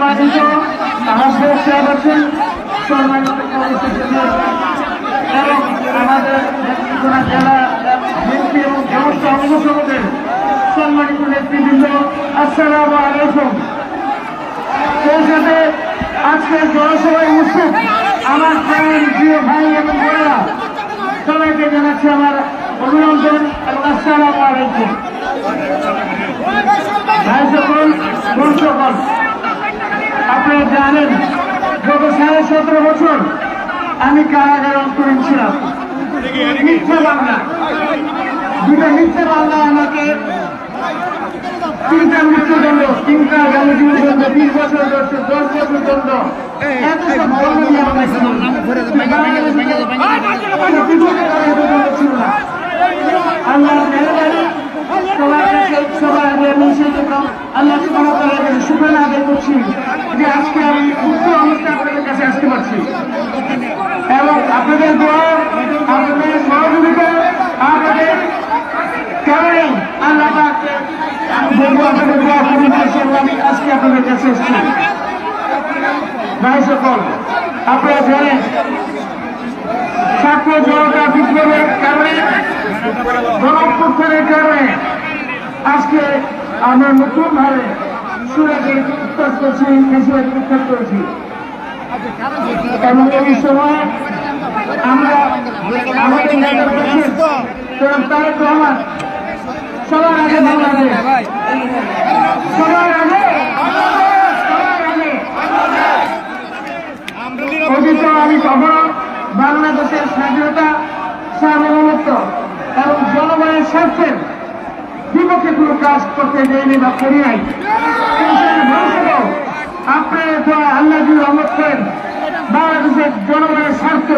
সম্মানিত আমার সদস্য আছেন, সম্মানিত এবং আমাদের জেলা বিএনপি এবং সমস্ত অঙ্গসংগঠনের সম্মানিত নেতৃবৃন্দ, আসসালামু আলাইকুম। সেই সাথে আজকের জনসভায় উপস্থিত আমার প্রিয় ভাই এবং বোনেরা, সবাইকে জানাচ্ছি আমার অভিনন্দন এবং আসসালামু আলাইকুম। ভাই সকল, বোন সকল, আপনারা জানেন গত 17.5 বছর আমি কারাগারে অন্তরীণ ছিলাম। মিথ্যা মামলা, দুটা মিথ্যা মামলা আমাকে 3টা মৃত্যুদণ্ড, 3টা যাবতীয় দণ্ড, 20 বছর 10 বছর দণ্ড, এত সব দণ্ড নিয়ে আমাকে ছিল না। আল্লাহ মেহরবানি, সবার আগে আমি সেই জন্য আল্লাহ সুবহানাহু কাছে শুকরিয়া আদায় করছি যে আজকে আমি সুস্থ অবস্থায় আপনাদের কাছে আসতে পারছি এবং আপনাদের দোয়া, আপনাদের সহযোগিতা, আপনাদের কারণে আল্লাহ আমি বলবো আপনাদের দোয়া পূরণ করছি এবং আমি আজকে আপনাদের কাছে এসেছি। ভাই সকল, আপনারা জানেন ছাত্র জনতা বিপ্লবের কারণে, গণঅভ্যুত্থানের কারণে আজকে আমরা নতুন ভাবে সুরাকে উত্তাপ করছি, ফেসিবাদকে উত্তাপ করেছি এবং এই সময় আমরা আমাদের তারেক রহমান সবার আগে বাংলাদেশ, সবার আগে অতীত আমি কখনো বাংলাদেশের স্বাধীনতা, সার্বভৌমত্ব এবং জনগণের স্বার্থের বিপক্ষে কোনো কাজ করতে দেয়নি বা করি নাই। আপনারা তো আল্লাহ রহমত করেন বাংলাদেশের জনগণের স্বার্থ